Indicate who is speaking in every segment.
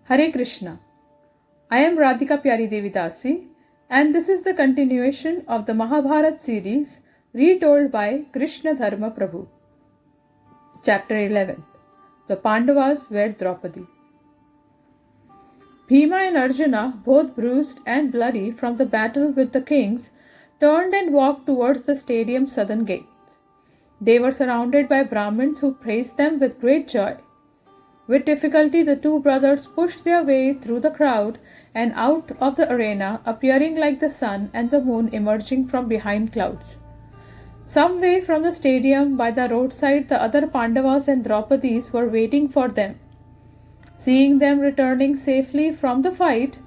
Speaker 1: Hare Krishna. I am Radhika Pyari Devi Dasi, and this is the continuation of the Mahabharat series retold by Krishna Dharma Prabhu. Chapter 11. The Pandavas wed Draupadi. Bhima and Arjuna, both bruised and bloody from the battle with the kings, turned and walked towards the stadium's southern gate. They were surrounded by Brahmins who praised them with great joy. With difficulty, the two brothers pushed their way through the crowd and out of the arena, appearing like the sun and the moon emerging from behind clouds. Some way from the stadium, by the roadside, the other Pandavas and Draupadis were waiting for them. Seeing them returning safely from the fight,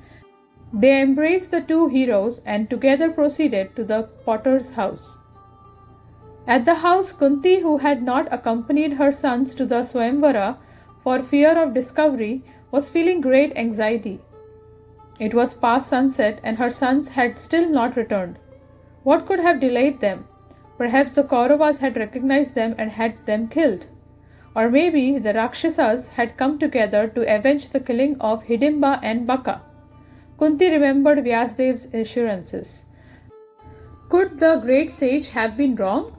Speaker 1: they embraced the two heroes and together proceeded to the potter's house. At the house, Kunti, who had not accompanied her sons to the Swayamvara for fear of discovery, was feeling great anxiety. It was past sunset and her sons had still not returned. What could have delayed them? Perhaps the Kauravas had recognized them and had them killed. Or maybe the Rakshasas had come together to avenge the killing of Hidimba and Baka. Kunti remembered Vyasdev's assurances. Could the great sage have been wrong?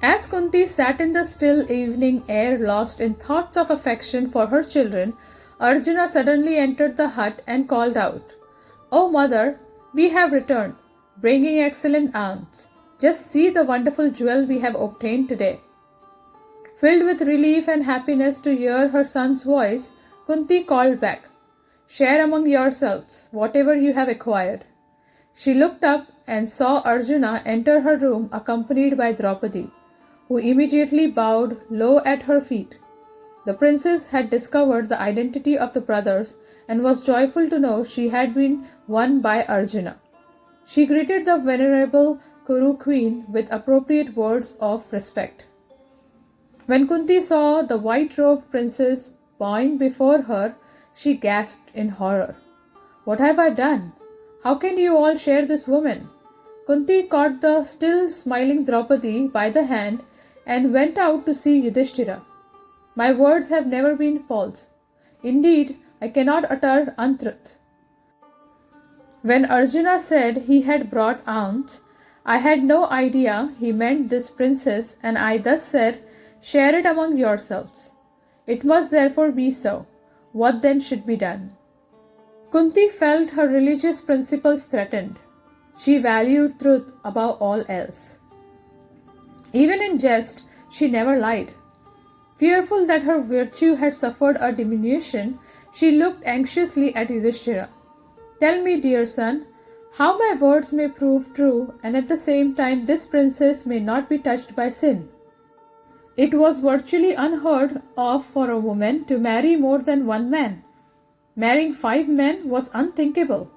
Speaker 1: As Kunti sat in the still evening air lost in thoughts of affection for her children, Arjuna suddenly entered the hut and called out, "Oh mother, we have returned, bringing excellent alms. Just see the wonderful jewel we have obtained today." Filled with relief and happiness to hear her son's voice, Kunti called back, "Share among yourselves whatever you have acquired." She looked up and saw Arjuna enter her room accompanied by Draupadi, who immediately bowed low at her feet. The princess had discovered the identity of the brothers and was joyful to know she had been won by Arjuna. She greeted the venerable Kuru queen with appropriate words of respect. When Kunti saw the white-robed princess bowing before her, she gasped in horror. "What have I done? How can you all share this woman?" Kunti caught the still smiling Draupadi by the hand and went out to see Yudhishthira. "My words have never been false. Indeed, I cannot utter untruth. When Arjuna said he had brought alms, I had no idea he meant this princess, and I thus said, 'Share it among yourselves.' It must therefore be so. What then should be done?" Kunti felt her religious principles threatened. She valued truth above all else. Even in jest, she never lied. Fearful that her virtue had suffered a diminution, she looked anxiously at Yudhishthira. "Tell me, dear son, how my words may prove true, and at the same time this princess may not be touched by sin." It was virtually unheard of for a woman to marry more than one man. Marrying 5 men was unthinkable.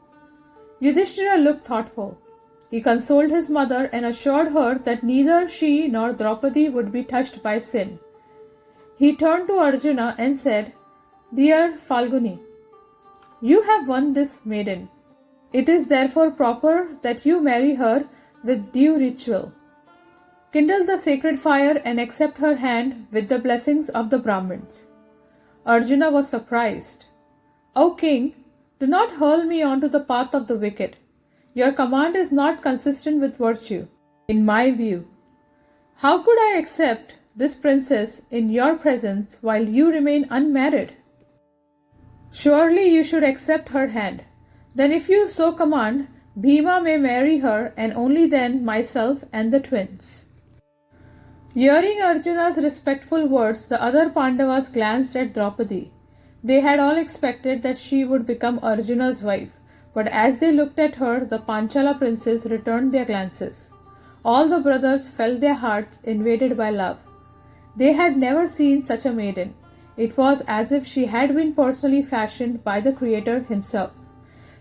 Speaker 1: Yudhishthira looked thoughtful. He consoled his mother and assured her that neither she nor Draupadi would be touched by sin. He turned to Arjuna and said, "Dear Falguni, you have won this maiden. It is therefore proper that you marry her with due ritual. Kindle the sacred fire and accept her hand with the blessings of the Brahmins." Arjuna was surprised. "O king, do not hurl me onto the path of the wicked. Your command is not consistent with virtue, in my view. How could I accept this princess in your presence while you remain unmarried? Surely you should accept her hand. Then if you so command, Bhima may marry her, and only then myself and the twins." Hearing Arjuna's respectful words, the other Pandavas glanced at Draupadi. They had all expected that she would become Arjuna's wife, but as they looked at her, the Panchala princess returned their glances. All the brothers felt their hearts invaded by love. They had never seen such a maiden. It was as if she had been personally fashioned by the Creator himself.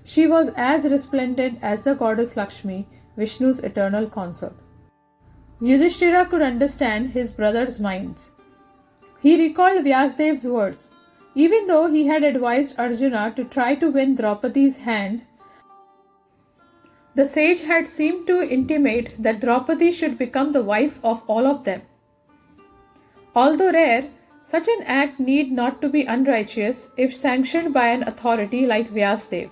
Speaker 1: She was as resplendent as the goddess Lakshmi, Vishnu's eternal consort. Yudhishthira could understand his brothers' minds. He recalled Vyasdev's words. Even though he had advised Arjuna to try to win Draupadi's hand, the sage had seemed to intimate that Draupadi should become the wife of all of them. Although rare, Such an act need not to be unrighteous if sanctioned by an authority like Vyasdev,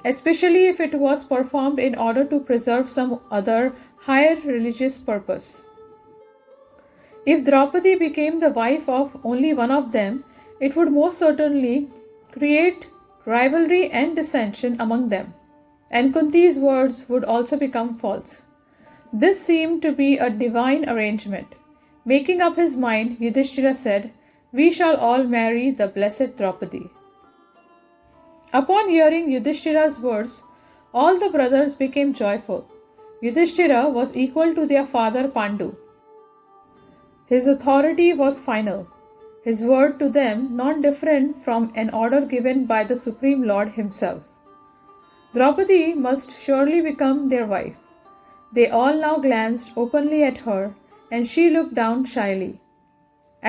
Speaker 1: especially if it was performed in order to preserve some other higher religious purpose. If Draupadi became the wife of only one of them, it would most certainly create rivalry and dissension among them, and Kunti's words would also become false. This seemed to be a divine arrangement. Making up his mind, Yudhishthira said, "We shall all marry the blessed Draupadi." Upon hearing Yudhishthira's words, all the brothers became joyful. Yudhishthira was equal to their father Pandu. His authority was final, his word to them not different from an order given by the Supreme Lord himself. Draupadi must surely become their wife. They all now glanced openly at her, and she looked down shyly.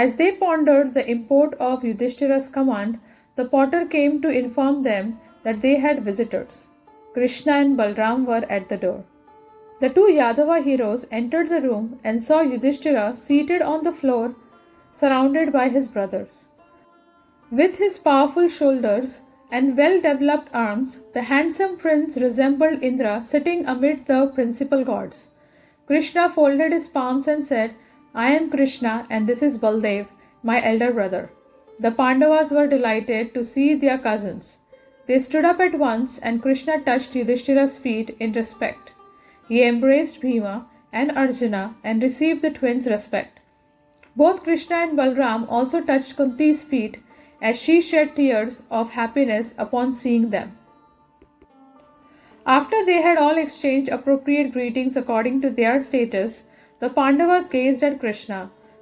Speaker 1: As they pondered the import of Yudhishthira's command, the potter came to inform them that they had visitors. Krishna and Balram were at the door. The two Yadava heroes entered the room and saw Yudhishthira seated on the floor, surrounded by his brothers. With his powerful shoulders and well-developed arms, the handsome prince resembled Indra sitting amid the principal gods. Krishna folded his palms and said, "I am Krishna and this is Baldev, my elder brother." The Pandavas were delighted to see their cousins. They stood up at once and Krishna touched Yudhishthira's feet in respect. He embraced Bhima and Arjuna and received the twins' respect. Both Krishna and Balram also touched Kunti's feet as she shed tears of happiness upon seeing them. After they had all exchanged appropriate greetings according to their status, the Pandavas gazed at Krishna.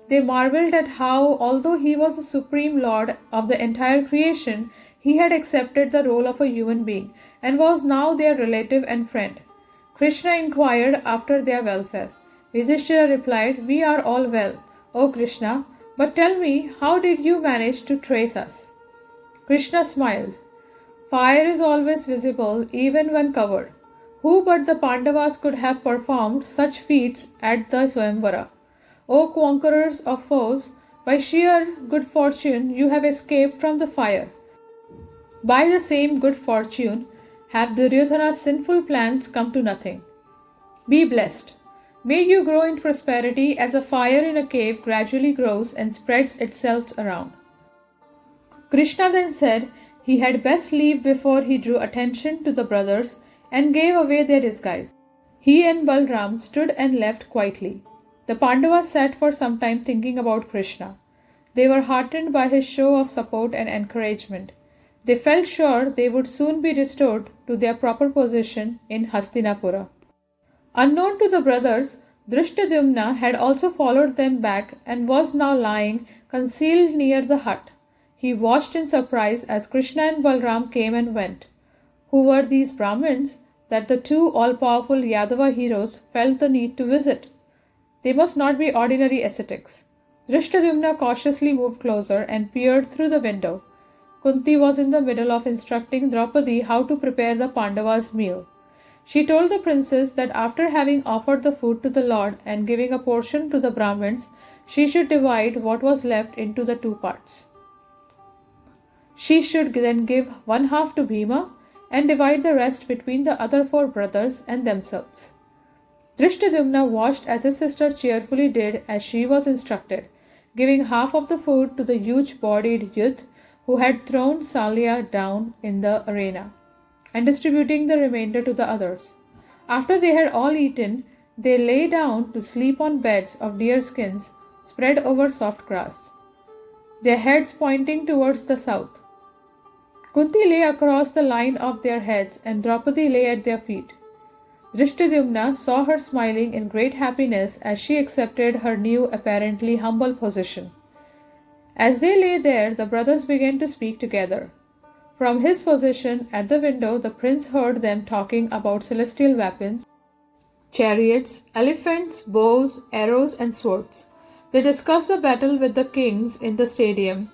Speaker 1: They marveled at how, although he was the supreme lord of the entire creation, he had accepted the role of a human being and was now their relative and friend. Krishna inquired after their welfare. Yudhishthira replied, "We are all well, O Krishna, but tell me, how did you manage to trace us?" Krishna smiled. "Fire is always visible even when covered. Who but the Pandavas could have performed such feats at the Swayamvara? O conquerors of foes, by sheer good fortune you have escaped from the fire. By the same good fortune have Duryodhana's sinful plans come to nothing. Be blessed. May you grow in prosperity as a fire in a cave gradually grows and spreads itself around." Krishna then said he had best leave before he drew attention to the brothers and gave away their disguise. He and Balram stood and left quietly. The Pandavas sat for some time thinking about Krishna. They were heartened by his show of support and encouragement. They felt sure they would soon be restored to their proper position in Hastinapura. Unknown to the brothers, Drishtadyumna had also followed them back and was now lying concealed near the hut. He watched in surprise as Krishna and Balram came and went. Who were these Brahmins that the two all-powerful Yadava heroes felt the need to visit? They must not be ordinary ascetics. Drishtadyumna cautiously moved closer and peered through the window. Kunti was in the middle of instructing Draupadi how to prepare the Pandavas' meal. She told the princess that after having offered the food to the Lord and giving a portion to the Brahmins, she should divide what was left into the two parts. She should then give one half to Bhima and divide the rest between the other four brothers and themselves. Drishtadyumna watched as his sister cheerfully did as she was instructed, giving half of the food to the huge-bodied youth who had thrown Salya down in the arena, and distributing the remainder to the others. After they had all eaten, they lay down to sleep on beds of deer skins spread over soft grass, their heads pointing towards the south. Kunti lay across the line of their heads and Draupadi lay at their feet. Drishtadyumna saw her smiling in great happiness as she accepted her new, apparently humble position. As they lay there, the brothers began to speak together. From his position at the window, the prince heard them talking about celestial weapons, chariots, elephants, bows, arrows, and swords. They discussed the battle with the kings in the stadium,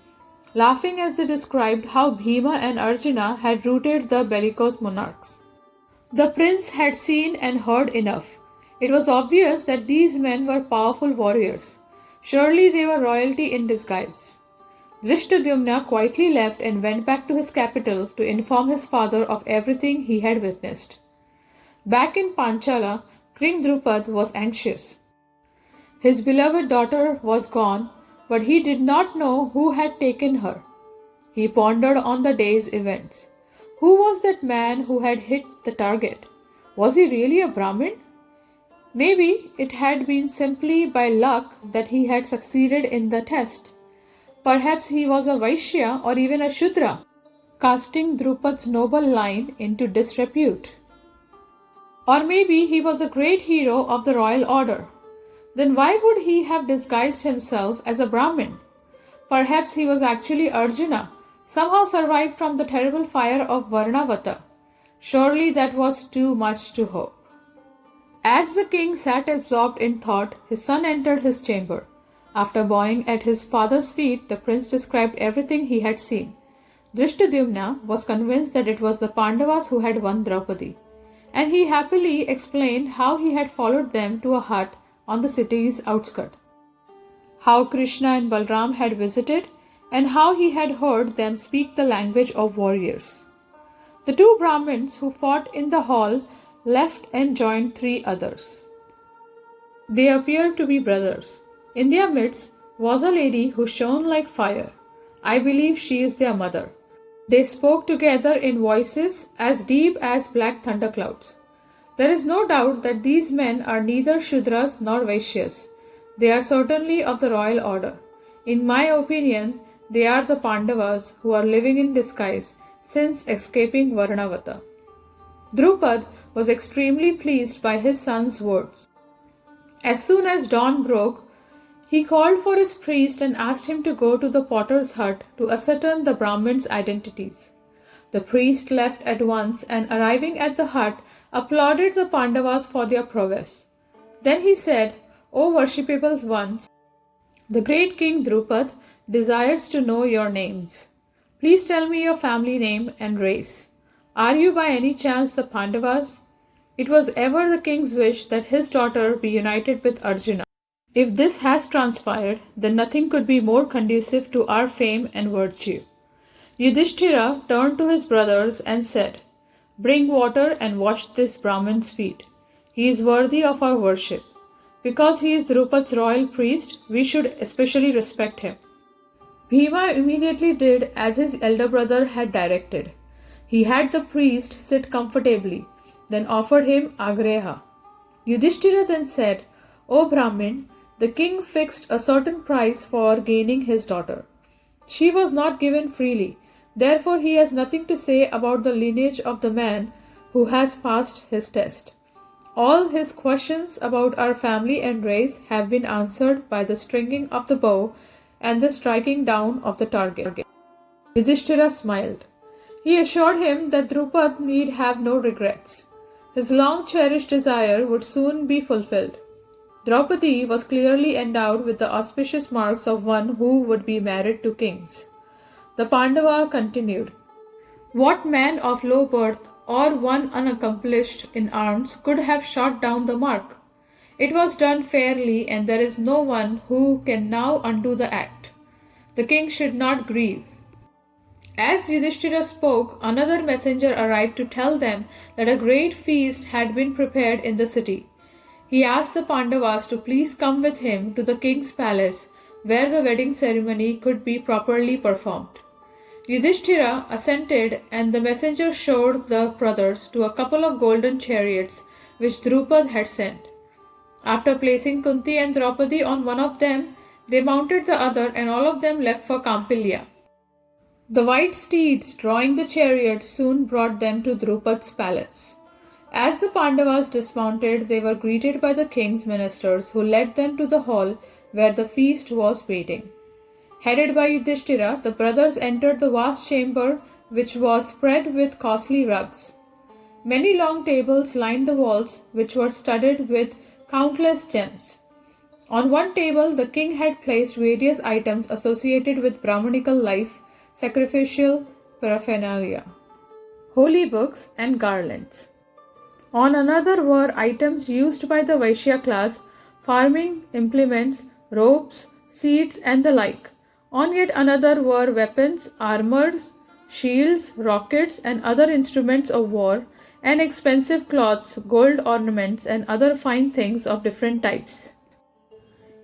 Speaker 1: laughing as they described how Bhima and Arjuna had routed the bellicose monarchs. The prince had seen and heard enough. It was obvious that these men were powerful warriors. Surely they were royalty in disguise. Drishtadyumna quietly left and went back to his capital to inform his father of everything he had witnessed. Back in Panchala, King Drupad was anxious. His beloved daughter was gone, but he did not know who had taken her. He pondered on the day's events. Who was that man who had hit the target? Was he really a Brahmin? Maybe it had been simply by luck that he had succeeded in the test. Perhaps he was a Vaishya or even a Shudra, casting Drupad's noble line into disrepute. Or maybe he was a great hero of the royal order. Then why would he have disguised himself as a Brahmin? Perhaps he was actually Arjuna, somehow survived from the terrible fire of Varnavata. Surely that was too much to hope. As the king sat absorbed in thought, his son entered his chamber. After bowing at his father's feet, the prince described everything he had seen. Drishtadyumna was convinced that it was the Pandavas who had won Draupadi, and he happily explained how he had followed them to a hut on the city's outskirts, how Krishna and Balram had visited, and how he had heard them speak the language of warriors. The two Brahmins who fought in the hall left and joined three others. They appeared to be brothers. In their midst was a lady who shone like fire. I believe she is their mother. They spoke together in voices as deep as black thunderclouds. There is no doubt that these men are neither Shudras nor Vaishyas. They are certainly of the royal order. In my opinion, they are the Pandavas who are living in disguise since escaping Varnavata. Drupad was extremely pleased by his son's words. As soon as dawn broke, he called for his priest and asked him to go to the potter's hut to ascertain the Brahmins' identities. The priest left at once and, arriving at the hut, applauded the Pandavas for their prowess. Then he said, "O worshipable ones, the great King Drupad desires to know your names. Please tell me your family name and race. Are you by any chance the Pandavas?" It was ever the king's wish that his daughter be united with Arjuna. If this has transpired, then nothing could be more conducive to our fame and virtue. Yudhishthira turned to his brothers and said, "Bring water and wash this Brahmin's feet. He is worthy of our worship. Because he is Drupad's royal priest, we should especially respect him." Bhima immediately did as his elder brother had directed. He had the priest sit comfortably, then offered him agreha. Yudhishthira then said, "O Brahmin, the king fixed a certain price for gaining his daughter. She was not given freely, therefore he has nothing to say about the lineage of the man who has passed his test. All his questions about our family and race have been answered by the stringing of the bow and the striking down of the target." Yudhishthira smiled. He assured him that Drupad need have no regrets. His long-cherished desire would soon be fulfilled. Draupadi was clearly endowed with the auspicious marks of one who would be married to kings. The Pandava continued, "What man of low birth or one unaccomplished in arms could have shot down the mark? It was done fairly, and there is no one who can now undo the act. The king should not grieve." As Yudhishthira spoke, another messenger arrived to tell them that a great feast had been prepared in the city. He asked the Pandavas to please come with him to the king's palace, where the wedding ceremony could be properly performed. Yudhishthira assented, and the messenger showed the brothers to a couple of golden chariots which Drupad had sent. After placing Kunti and Draupadi on one of them, they mounted the other, and all of them left for Kampilya. The white steeds drawing the chariots soon brought them to Drupad's palace. As the Pandavas dismounted, they were greeted by the king's ministers, who led them to the hall where the feast was waiting. Headed by Yudhishthira, the brothers entered the vast chamber, which was spread with costly rugs. Many long tables lined the walls, which were studded with countless gems. On one table, the king had placed various items associated with Brahmanical life, sacrificial paraphernalia, holy books, and garlands. On another were items used by the Vaishya class, farming implements, ropes, seeds, and the like. On yet another were weapons, armors, shields, rockets, and other instruments of war, and expensive cloths, gold ornaments, and other fine things of different types.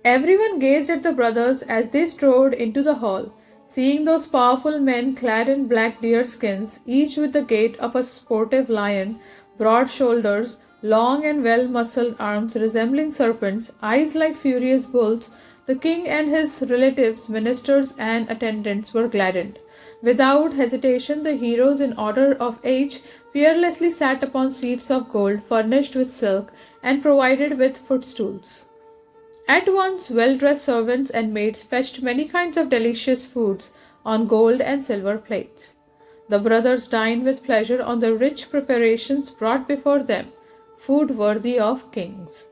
Speaker 1: Everyone gazed at the brothers as they strode into the hall, seeing those powerful men clad in black deer skins, each with the gait of a sportive lion, broad shoulders, long and well muscled arms resembling serpents, eyes like furious bulls. The king and his relatives, ministers, and attendants were gladdened. Without hesitation, the heroes, in order of age, fearlessly sat upon seats of gold furnished with silk and provided with footstools. At once, well dressed servants and maids fetched many kinds of delicious foods on gold and silver plates. The brothers dined with pleasure on the rich preparations brought before them, food worthy of kings.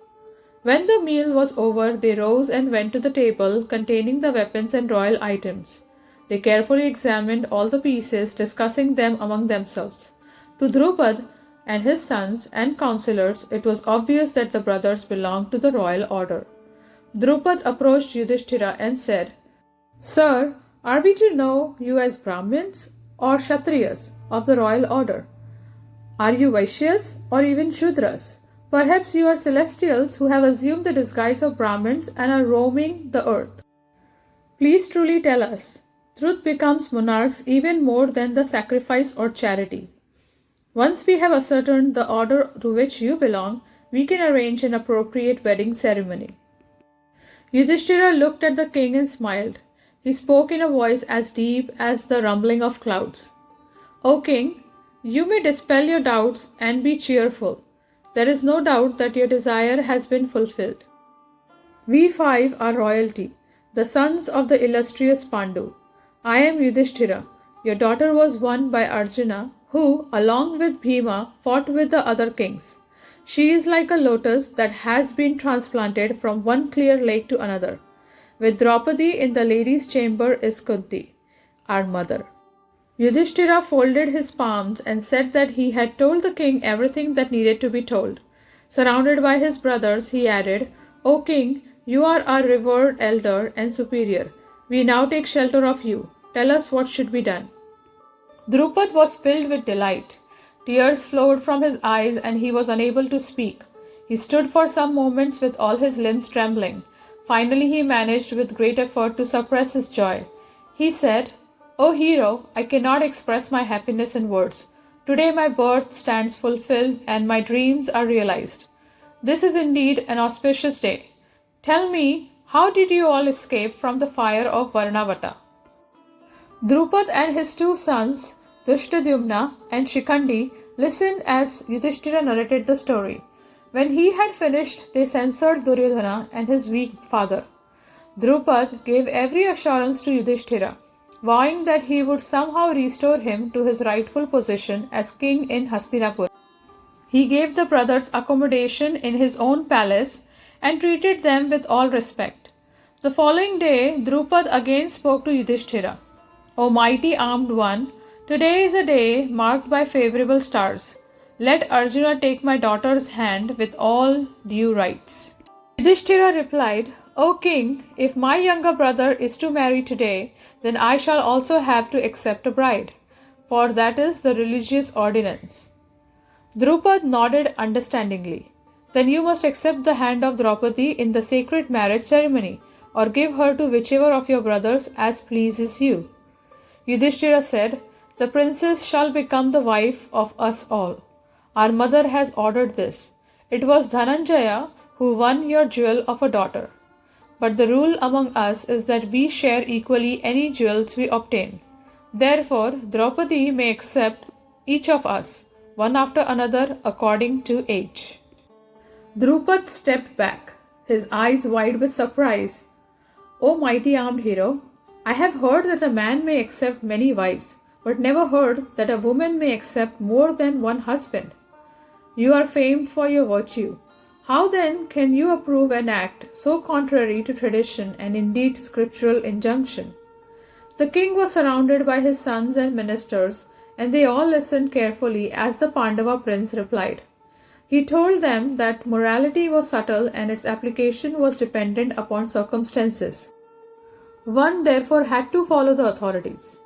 Speaker 1: When the meal was over, they rose and went to the table containing the weapons and royal items. They carefully examined all the pieces, discussing them among themselves. To Drupad and his sons and counselors, it was obvious that the brothers belonged to the royal order. Drupad approached Yudhishthira and said, "Sir, are we to know you as Brahmins or Kshatriyas of the royal order? Are you Vaishyas or even Shudras? Perhaps you are celestials who have assumed the disguise of Brahmins and are roaming the earth. Please truly tell us. Truth becomes monarchs even more than the sacrifice or charity. Once we have ascertained the order to which you belong, we can arrange an appropriate wedding ceremony." Yudhishthira looked at the king and smiled. He spoke in a voice as deep as the rumbling of clouds. "O king, you may dispel your doubts and be cheerful. There is no doubt that your desire has been fulfilled. We five are royalty, the sons of the illustrious Pandu. I am Yudhishthira. Your daughter was won by Arjuna, who, along with Bhima, fought with the other kings. She is like a lotus that has been transplanted from one clear lake to another. With Draupadi in the ladies' chamber is Kunti, our mother." Yudhishthira folded his palms and said that he had told the king everything that needed to be told. Surrounded by his brothers, he added, "O king, you are our revered elder and superior. We now take shelter of you. Tell us what should be done." Drupad was filled with delight. Tears flowed from his eyes and he was unable to speak. He stood for some moments with all his limbs trembling. Finally, he managed with great effort to suppress his joy. He said, "O hero, I cannot express my happiness in words. Today my birth stands fulfilled and my dreams are realized. This is indeed an auspicious day. Tell me, how did you all escape from the fire of Varnavata?" Drupad and his two sons, Drishtadyumna and Shikhandi, listened as Yudhishthira narrated the story. When he had finished, they censured Duryodhana and his weak father. Drupad gave every assurance to Yudhishthira, vowing that he would somehow restore him to his rightful position as king in Hastinapur. He gave the brothers accommodation in his own palace and treated them with all respect. The following day, Drupad again spoke to Yudhishthira. "O mighty armed one, today is a day marked by favorable stars. Let Arjuna take my daughter's hand with all due rites." Yudhishthira replied, "O king, if my younger brother is to marry today, then I shall also have to accept a bride, for that is the religious ordinance." Drupad nodded understandingly. "Then you must accept the hand of Draupadi in the sacred marriage ceremony, or give her to whichever of your brothers as pleases you." Yudhishthira said, "The princess shall become the wife of us all. Our mother has ordered this. It was Dhananjaya who won your jewel of a daughter. But the rule among us is that we share equally any jewels we obtain. Therefore, Draupadi may accept each of us, one after another according to age." Drupad stepped back, his eyes wide with surprise. "O mighty armed hero, I have heard that a man may accept many wives, but never heard that a woman may accept more than one husband. You are famed for your virtue. How then can you approve an act so contrary to tradition and indeed scriptural injunction?" The king was surrounded by his sons and ministers, and they all listened carefully as the Pandava prince replied. He told them that morality was subtle and its application was dependent upon circumstances. One therefore had to follow the authorities.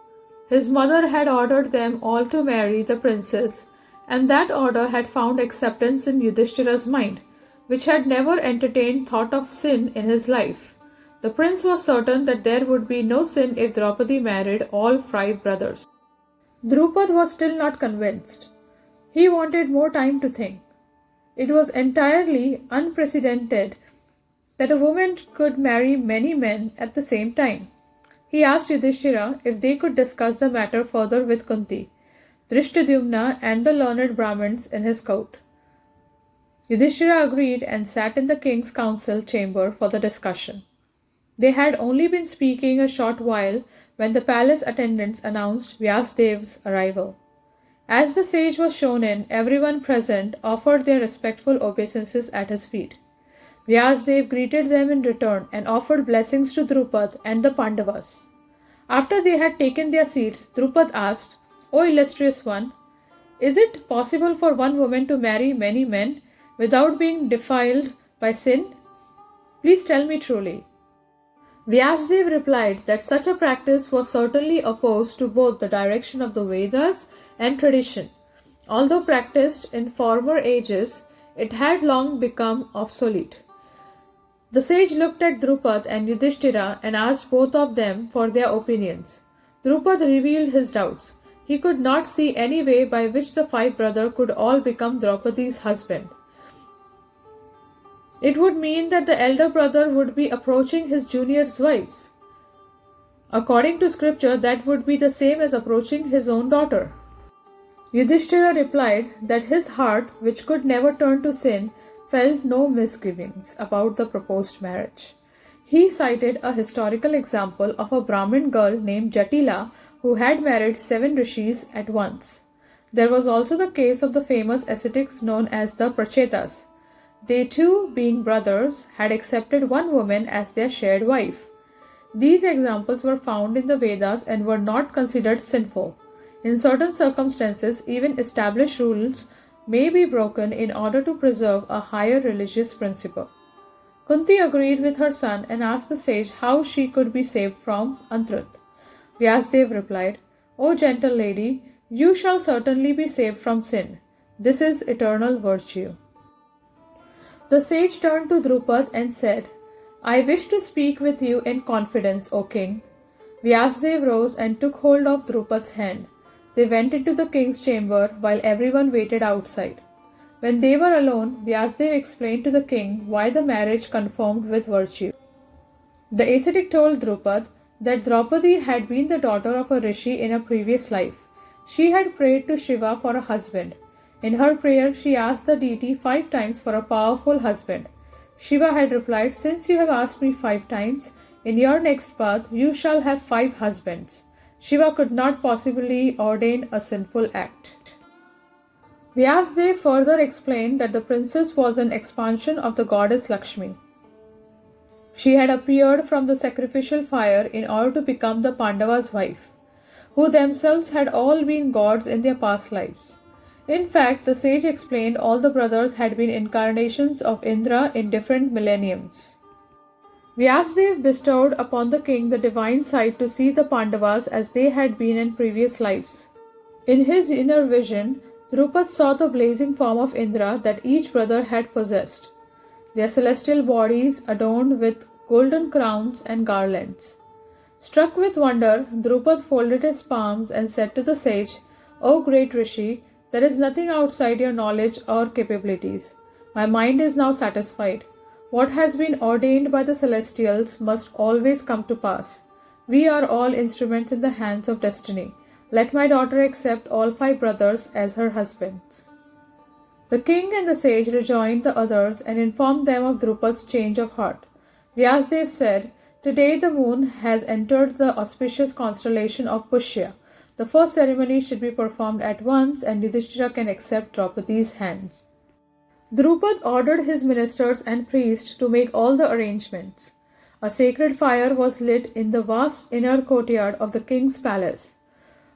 Speaker 1: His mother had ordered them all to marry the princess, and that order had found acceptance in Yudhishthira's mind, which had never entertained thought of sin in his life. The prince was certain that there would be no sin if Draupadi married all five brothers. Drupad was still not convinced. He wanted more time to think. It was entirely unprecedented that a woman could marry many men at the same time. He asked Yudhishthira if they could discuss the matter further with Kunti, Drishtadyumna, and the learned Brahmins in his court. Yudhishthira agreed and sat in the king's council chamber for the discussion. They had only been speaking a short while when the palace attendants announced Vyasdev's arrival. As the sage was shown in, everyone present offered their respectful obeisances at his feet. Vyasdev greeted them in return and offered blessings to Drupad and the Pandavas. After they had taken their seats, Drupad asked, "O illustrious one, is it possible for one woman to marry many men without being defiled by sin? Please tell me truly." Vyasdev replied that such a practice was certainly opposed to both the direction of the Vedas and tradition. Although practiced in former ages, it had long become obsolete. The sage looked at Drupad and Yudhishthira and asked both of them for their opinions. Drupad revealed his doubts. He could not see any way by which the five brothers could all become Draupadi's husband. It would mean that the elder brother would be approaching his junior's wives. According to scripture, that would be the same as approaching his own daughter. Yudhishthira replied that his heart, which could never turn to sin, felt no misgivings about the proposed marriage. He cited a historical example of a Brahmin girl named Jatila who had married 7 rishis at once. There was also the case of the famous ascetics known as the Prachetas. They too, being brothers, had accepted one woman as their shared wife. These examples were found in the Vedas and were not considered sinful. In certain circumstances, even established rules may be broken in order to preserve a higher religious principle. Kunti agreed with her son and asked the sage how she could be saved from Antruth. Vyasdev replied, "O gentle lady, you shall certainly be saved from sin. This is eternal virtue." The sage turned to Drupad and said, "I wish to speak with you in confidence, O king." Vyasdev rose and took hold of Drupad's hand. They went into the king's chamber while everyone waited outside. When they were alone, Vyasdev explained to the king why the marriage conformed with virtue. The ascetic told Drupad that Draupadi had been the daughter of a rishi in a previous life. She had prayed to Shiva for a husband. In her prayer, she asked the deity 5 times for a powerful husband. Shiva had replied, "Since you have asked me 5 times, in your next birth you shall have 5 husbands." Shiva could not possibly ordain a sinful act. Vyasdev further explained that the princess was an expansion of the goddess Lakshmi. She had appeared from the sacrificial fire in order to become the Pandavas' wife, who themselves had all been gods in their past lives. In fact, the sage explained all the brothers had been incarnations of Indra in different millenniums. Vyasdev bestowed upon the king the divine sight to see the Pandavas as they had been in previous lives. In his inner vision, Drupad saw the blazing form of Indra that each brother had possessed, their celestial bodies adorned with golden crowns and garlands. Struck with wonder, Drupad folded his palms and said to the sage, "O great Rishi, there is nothing outside your knowledge or capabilities. My mind is now satisfied. What has been ordained by the celestials must always come to pass. We are all instruments in the hands of destiny. Let my daughter accept all 5 brothers as her husbands." The king and the sage rejoined the others and informed them of Drupad's change of heart. Vyasdev said, "Today the moon has entered the auspicious constellation of Pushya. The first ceremony should be performed at once and Yudhishthira can accept Draupadi's hands." Drupad ordered his ministers and priests to make all the arrangements. A sacred fire was lit in the vast inner courtyard of the king's palace.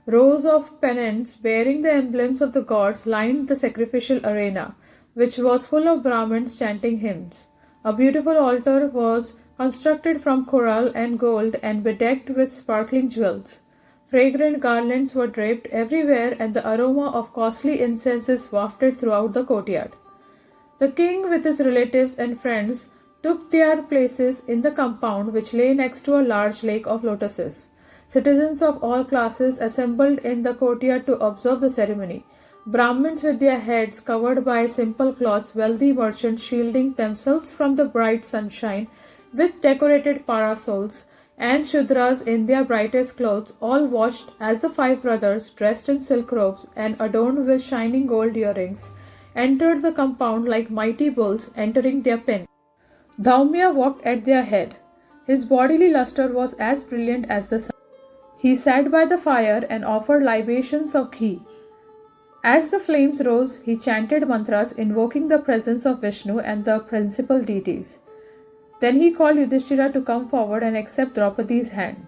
Speaker 1: Rows of pennants bearing the emblems of the gods lined the sacrificial arena, which was full of Brahmins chanting hymns. A beautiful altar was constructed from coral and gold and bedecked with sparkling jewels. Fragrant garlands were draped everywhere, and the aroma of costly incenses wafted throughout the courtyard. The king, with his relatives and friends, took their places in the compound, which lay next to a large lake of lotuses. Citizens of all classes assembled in the courtyard to observe the ceremony. Brahmins with their heads covered by simple cloths, wealthy merchants shielding themselves from the bright sunshine with decorated parasols, and Shudras in their brightest clothes, all watched as the five brothers, dressed in silk robes and adorned with shining gold earrings, entered the compound like mighty bulls entering their pen. Dhaumya walked at their head. His bodily luster was as brilliant as the sun. He sat by the fire and offered libations of ghee. As the flames rose, he chanted mantras invoking the presence of Vishnu and the principal deities. Then he called Yudhishthira to come forward and accept Draupadi's hand.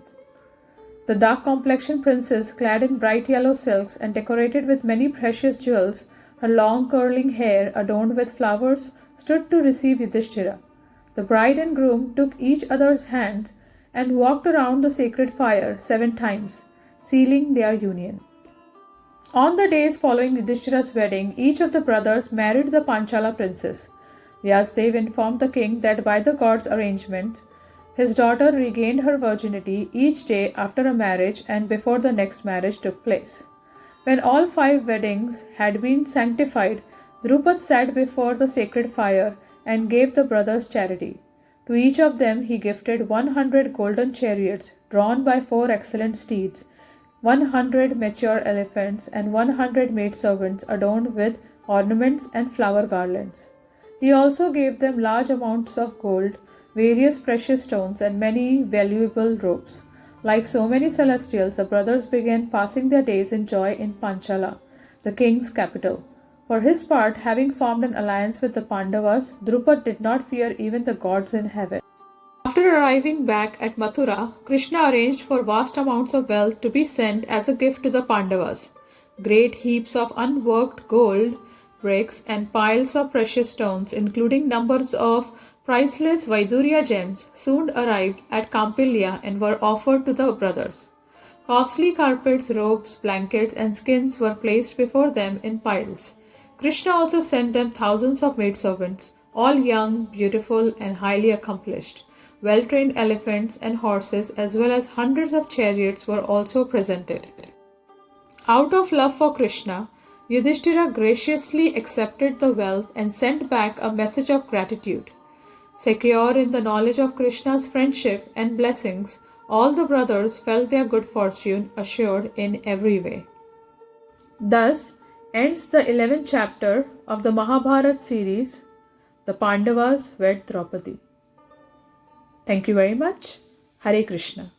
Speaker 1: The dark-complexioned princess, clad in bright yellow silks and decorated with many precious jewels, her long curling hair adorned with flowers, stood to receive Yudhishthira. The bride and groom took each other's hands and walked around the sacred fire 7 times, sealing their union. On the days following Yudhishthira's wedding, each of the brothers married the Panchala princess. Vyasdev informed the king that by the gods' arrangements, his daughter regained her virginity each day after a marriage and before the next marriage took place. When all 5 weddings had been sanctified, Drupad sat before the sacred fire and gave the brothers charity. To each of them he gifted 100 golden chariots drawn by 4 excellent steeds, 100 mature elephants, and 100 maidservants adorned with ornaments and flower garlands. He also gave them large amounts of gold, various precious stones, and many valuable robes. Like so many celestials, the brothers began passing their days in joy in Panchala, the king's capital. For his part, having formed an alliance with the Pandavas, Drupad did not fear even the gods in heaven. After arriving back at Mathura, Krishna arranged for vast amounts of wealth to be sent as a gift to the Pandavas. Great heaps of unworked gold, bricks, and piles of precious stones, including numbers of priceless Vaidurya gems, soon arrived at Kampilya and were offered to the brothers. Costly carpets, robes, blankets, and skins were placed before them in piles. Krishna also sent them thousands of maidservants, all young, beautiful, and highly accomplished. Well-trained elephants and horses, as well as hundreds of chariots, were also presented. Out of love for Krishna, Yudhishthira graciously accepted the wealth and sent back a message of gratitude. Secure in the knowledge of Krishna's friendship and blessings, all the brothers felt their good fortune assured in every way. Thus ends the 11th chapter of the Mahabharata series, The Pandavas Wed Draupadi. Thank you very much. Hare Krishna.